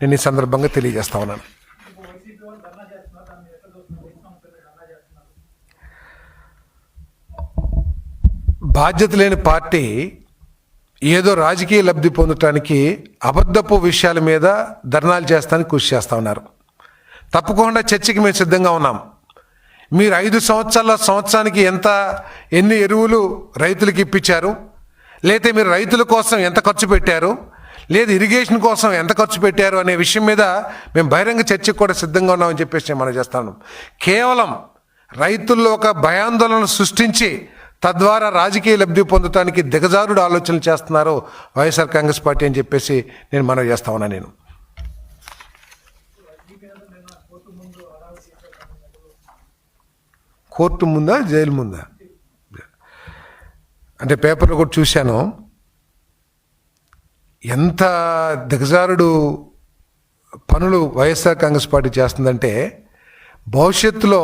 నేను ఈ సందర్భంగా తెలియజేస్తా ఉన్నాను. బాధ్యత లేని పార్టీ ఏదో రాజకీయ లబ్ధి పొందటానికి అబద్ధపు విషయాల మీద ధర్నాలు చేస్తానికి కృషి చేస్తూ ఉన్నారు. తప్పకుండా చర్చకి మేము సిద్ధంగా ఉన్నాం. మీరు 5 సంవత్సరానికి ఎన్ని ఎరువులు రైతులకు ఇప్పించారు, లేతే మీరు రైతుల కోసం ఎంత ఖర్చు పెట్టారు, లేదు ఇరిగేషన్ కోసం ఎంత ఖర్చు పెట్టారు అనే విషయం మీద మేము బహిరంగ చర్చకు కూడా సిద్ధంగా ఉన్నామని చెప్పేసి నేను మనం చేస్తాను. కేవలం రైతుల్లో ఒక భయాందోళన సృష్టించి తద్వారా రాజకీయ లబ్ధి పొందడానికి దిగజారుడు ఆలోచనలు చేస్తున్నారు వైఎస్ఆర్ కాంగ్రెస్ పార్టీ అని చెప్పేసి నేను మనవి చేస్తా ఉన్నా. నేను కోర్టు ముందా జైలు ముందా అంటే పేపర్లో కూడా చూశాను. ఎంత దిగజారుడు పనులు వైఎస్ఆర్ కాంగ్రెస్ పార్టీ చేస్తుందంటే భవిష్యత్తులో